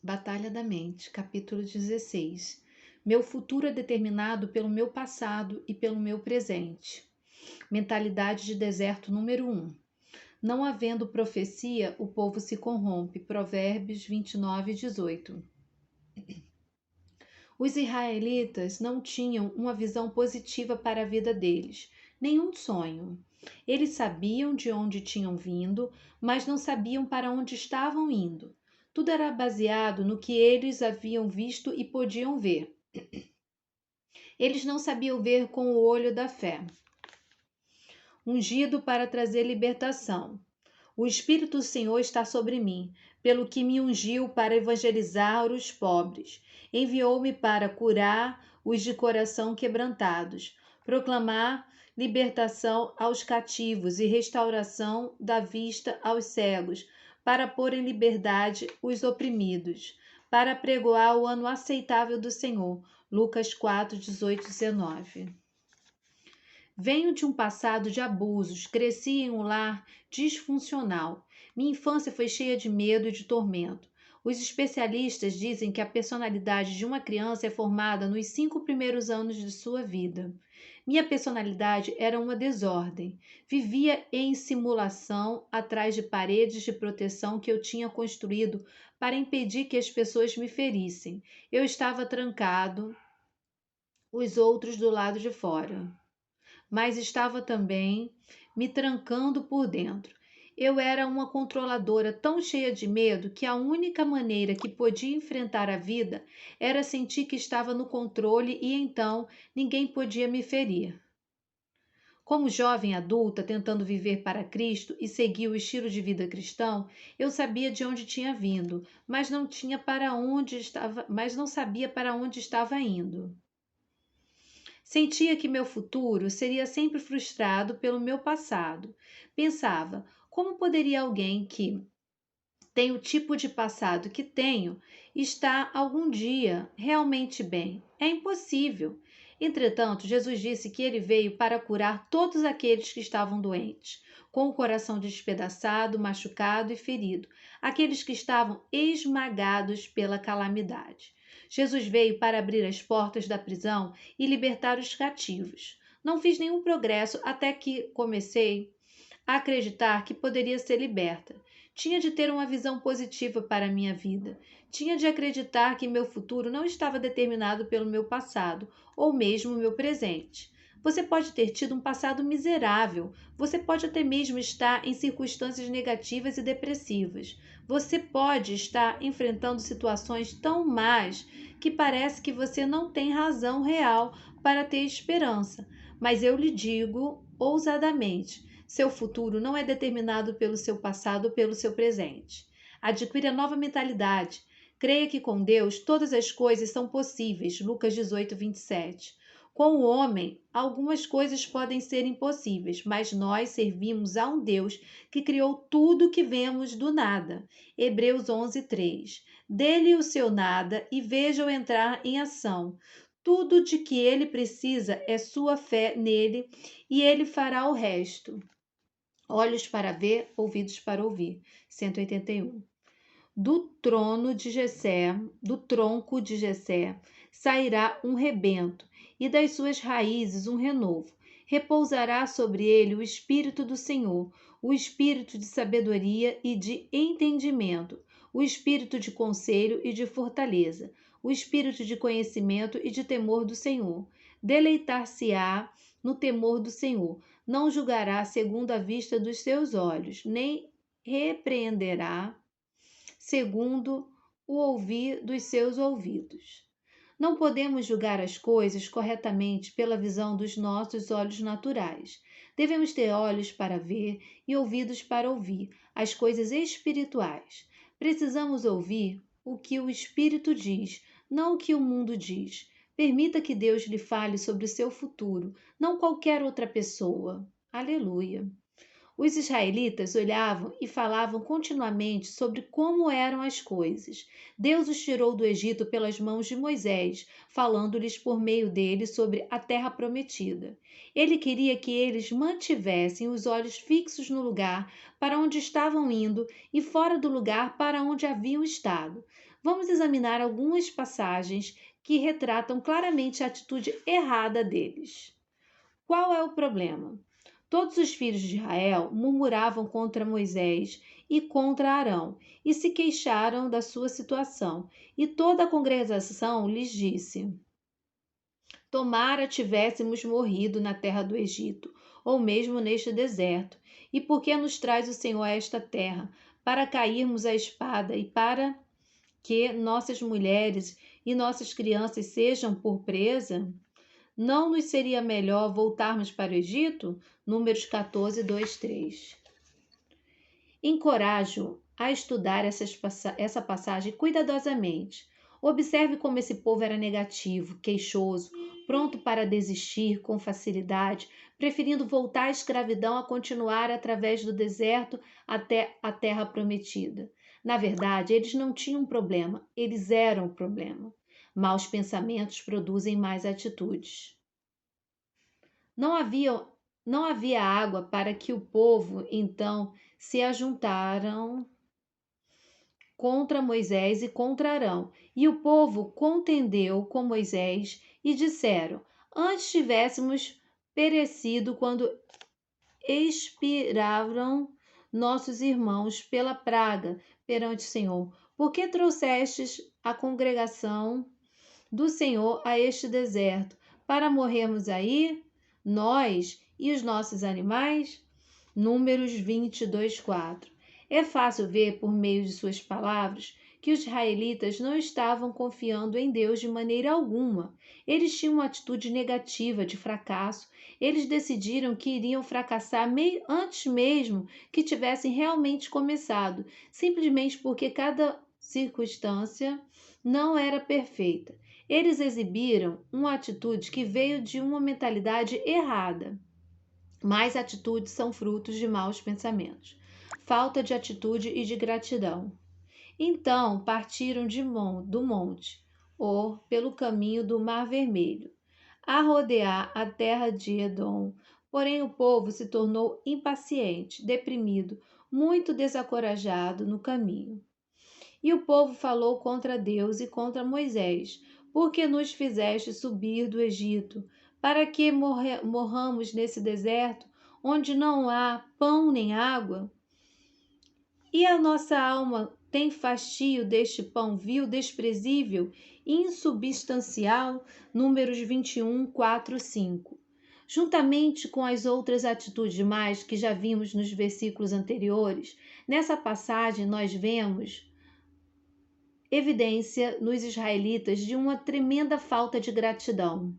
Batalha da Mente, capítulo 16. Meu futuro é determinado pelo meu passado e pelo meu presente. Mentalidade de deserto número 1. Não havendo profecia, o povo se corrompe. Provérbios 29:18. Os israelitas não tinham uma visão positiva para a vida deles, nenhum sonho. Eles sabiam de onde tinham vindo, mas não sabiam para onde estavam indo. Tudo era baseado no que eles haviam visto e podiam ver. Eles não sabiam ver com o olho da fé. Ungido para trazer libertação. O Espírito do Senhor está sobre mim, pelo que me ungiu para evangelizar os pobres. Enviou-me para curar os de coração quebrantados, proclamar libertação aos cativos e restauração da vista aos cegos, para pôr em liberdade os oprimidos, para pregoar o ano aceitável do Senhor. Lucas 4, 18, 19. Venho de um passado de abusos, cresci em um lar disfuncional. Minha infância foi cheia de medo e de tormento. Os especialistas dizem que a personalidade de uma criança é formada nos 5 primeiros anos de sua vida. Minha personalidade era uma desordem. Vivia em simulação atrás de paredes de proteção que eu tinha construído para impedir que as pessoas me ferissem. Eu estava trancado, os outros do lado de fora, mas estava também me trancando por dentro. Eu era uma controladora tão cheia de medo que a única maneira que podia enfrentar a vida era sentir que estava no controle e então ninguém podia me ferir. Como jovem adulta tentando viver para Cristo e seguir o estilo de vida cristão, eu sabia de onde tinha vindo, mas não sabia para onde estava indo. Sentia que meu futuro seria sempre frustrado pelo meu passado. Pensava, como poderia alguém que tem o tipo de passado que tenho estar algum dia realmente bem? É impossível. Entretanto, Jesus disse que ele veio para curar todos aqueles que estavam doentes, com o coração despedaçado, machucado e ferido, aqueles que estavam esmagados pela calamidade. Jesus veio para abrir as portas da prisão e libertar os cativos. Não fiz nenhum progresso até que comecei a acreditar que poderia ser liberta. Tinha de ter uma visão positiva para a minha vida. Tinha de acreditar que meu futuro não estava determinado pelo meu passado, ou mesmo meu presente. Você pode ter tido um passado miserável. Você pode até mesmo estar em circunstâncias negativas e depressivas. Você pode estar enfrentando situações tão más que parece que você não tem razão real para ter esperança. Mas eu lhe digo ousadamente: seu futuro não é determinado pelo seu passado ou pelo seu presente. Adquira nova mentalidade. Creia que com Deus todas as coisas são possíveis. Lucas 18, 27. Com o homem, algumas coisas podem ser impossíveis, mas nós servimos a um Deus que criou tudo o que vemos do nada. Hebreus 11, 3. Dê-lhe o seu nada e veja-o entrar em ação. Tudo de que ele precisa é sua fé nele e ele fará o resto. Olhos para ver, ouvidos para ouvir. 181. Do tronco de Jessé, sairá um rebento, e das suas raízes um renovo. Repousará sobre ele o Espírito do Senhor, o Espírito de sabedoria e de entendimento, o Espírito de conselho e de fortaleza, o Espírito de conhecimento e de temor do Senhor. Deleitar-se-á no temor do Senhor. Não julgará segundo a vista dos seus olhos, nem repreenderá segundo o ouvir dos seus ouvidos. Não podemos julgar as coisas corretamente pela visão dos nossos olhos naturais. Devemos ter olhos para ver e ouvidos para ouvir as coisas espirituais. Precisamos ouvir o que o Espírito diz, não o que o mundo diz. Permita que Deus lhe fale sobre o seu futuro, não qualquer outra pessoa. Aleluia. Os israelitas olhavam e falavam continuamente sobre como eram as coisas. Deus os tirou do Egito pelas mãos de Moisés, falando-lhes por meio dele sobre a terra prometida. Ele queria que eles mantivessem os olhos fixos no lugar para onde estavam indo e fora do lugar para onde haviam estado. Vamos examinar algumas passagens que retratam claramente a atitude errada deles. Qual é o problema? Todos os filhos de Israel murmuravam contra Moisés e contra Arão e se queixaram da sua situação. E toda a congregação lhes disse: Tomara tivéssemos morrido na terra do Egito, ou mesmo neste deserto. E por que nos traz o Senhor a esta terra? Para cairmos à espada e para que nossas mulheres e nossas crianças sejam por presa? Não nos seria melhor voltarmos para o Egito? Números 14, 2, 3. Encorajo a estudar essa passagem cuidadosamente. Observe como esse povo era negativo, queixoso, pronto para desistir com facilidade, preferindo voltar à escravidão a continuar através do deserto até a terra prometida. Na verdade, eles não tinham problema, eles eram o problema. Maus pensamentos produzem más atitudes. Não havia, não havia água para que o povo, então, se ajuntaram contra Moisés e contra Arão. E o povo contendeu com Moisés e disseram: Antes tivéssemos perecido quando expiraram nossos irmãos pela praga perante o Senhor. Por que trouxestes a congregação do Senhor a este deserto, para morrermos aí, nós e os nossos animais? Números 22, 4. É fácil ver, por meio de suas palavras, que os israelitas não estavam confiando em Deus de maneira alguma. Eles tinham uma atitude negativa de fracasso. Eles decidiram que iriam fracassar antes mesmo que tivessem realmente começado, simplesmente porque cada circunstância não era perfeita. Eles exibiram uma atitude que veio de uma mentalidade errada. Mas atitudes são frutos de maus pensamentos, falta de atitude e de gratidão. Então partiram do monte, ou pelo caminho do Mar Vermelho, a rodear a terra de Edom. Porém o povo se tornou impaciente, deprimido, muito desencorajado no caminho. E o povo falou contra Deus e contra Moisés: Por que nos fizeste subir do Egito? Para que morramos nesse deserto, onde não há pão nem água? E a nossa alma tem fastio deste pão vil, desprezível, insubstancial? Números 21, 4, 5. Juntamente com as outras atitudes mais que já vimos nos versículos anteriores, nessa passagem nós vemos evidência nos israelitas de uma tremenda falta de gratidão.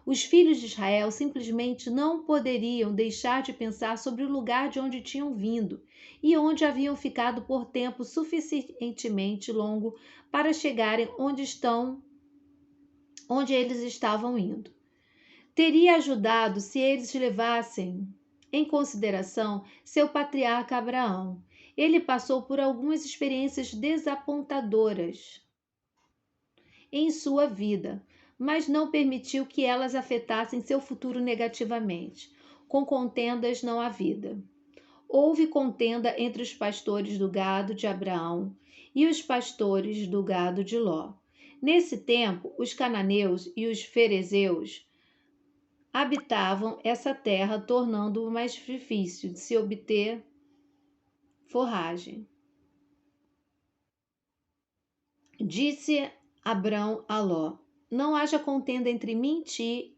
Os filhos de Israel simplesmente não poderiam deixar de pensar sobre o lugar de onde tinham vindo e onde haviam ficado por tempo suficientemente longo para chegarem onde eles estavam indo. Teria ajudado se eles levassem em consideração seu patriarca Abraão. Ele passou por algumas experiências desapontadoras em sua vida, mas não permitiu que elas afetassem seu futuro negativamente. Com contendas não há vida. Houve contenda entre os pastores do gado de Abraão e os pastores do gado de Ló. Nesse tempo, os cananeus e os ferezeus habitavam essa terra, tornando-o mais difícil de se obter forragem. Disse Abrão a Ló: Não haja contenda entre mim e ti,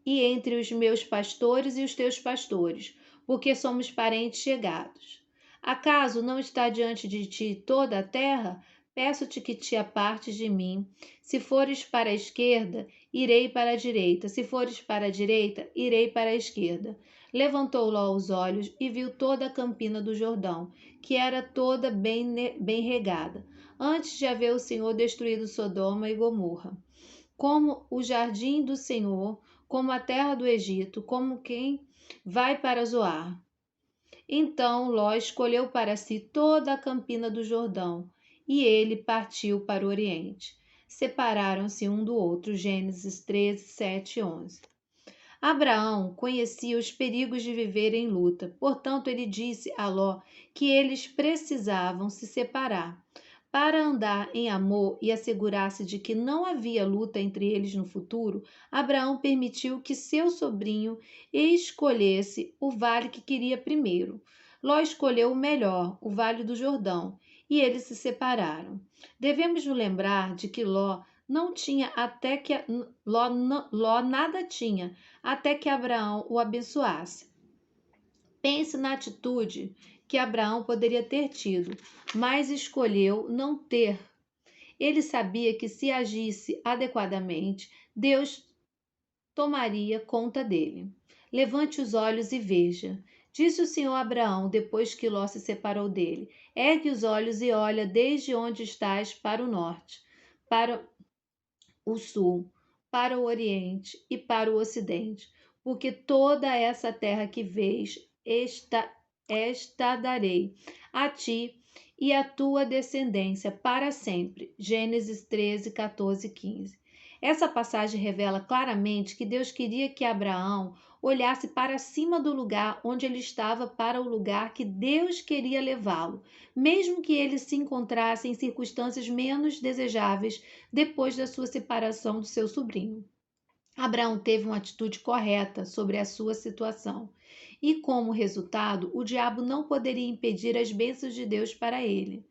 e entre os meus pastores e os teus pastores, porque somos parentes chegados. Acaso não está diante de ti toda a terra? Peço-te que te apartes de mim. Se fores para a esquerda, irei para a direita. Se fores para a direita, irei para a esquerda. Levantou Ló os olhos e viu toda a campina do Jordão, que era toda bem regada, antes de haver o Senhor destruído Sodoma e Gomorra, como o jardim do Senhor, como a terra do Egito, como quem vai para Zoar. Então Ló escolheu para si toda a campina do Jordão, e ele partiu para o Oriente. Separaram-se um do outro. Gênesis 13, 7 e 11. Abraão conhecia os perigos de viver em luta, portanto, ele disse a Ló que eles precisavam se separar. Para andar em amor e assegurar-se de que não havia luta entre eles no futuro, Abraão permitiu que seu sobrinho escolhesse o vale que queria primeiro. Ló escolheu o melhor, o Vale do Jordão, e eles se separaram. Devemos nos lembrar de que Ló não tinha até que Ló nada tinha até que Abraão o abençoasse. Pense na atitude que Abraão poderia ter tido, mas escolheu não ter. Ele sabia que se agisse adequadamente, Deus tomaria conta dele. Levante os olhos e veja. Disse o Senhor a Abraão, depois que Ló se separou dele: ergue os olhos e olha desde onde estás para o norte, para o sul, para o oriente e para o ocidente, porque toda essa terra que vês, esta darei a ti e à tua descendência para sempre. Gênesis 13, 14 e 15. Essa passagem revela claramente que Deus queria que Abraão olhasse para cima do lugar onde ele estava para o lugar que Deus queria levá-lo, mesmo que ele se encontrasse em circunstâncias menos desejáveis depois da sua separação do seu sobrinho. Abraão teve uma atitude correta sobre a sua situação, e como resultado, o diabo não poderia impedir as bênçãos de Deus para ele.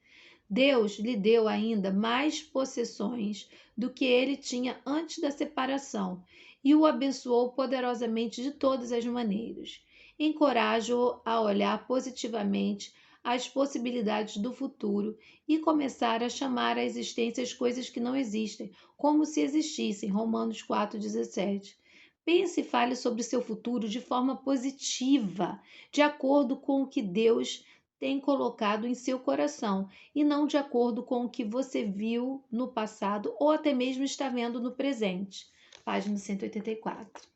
Deus lhe deu ainda mais possessões do que ele tinha antes da separação e o abençoou poderosamente de todas as maneiras. Encorajo-o a olhar positivamente as possibilidades do futuro e começar a chamar à existência as coisas que não existem, como se existissem. Romanos 4,17. Pense e fale sobre seu futuro de forma positiva, de acordo com o que Deus tem colocado em seu coração e não de acordo com o que você viu no passado ou até mesmo está vendo no presente. Página 184.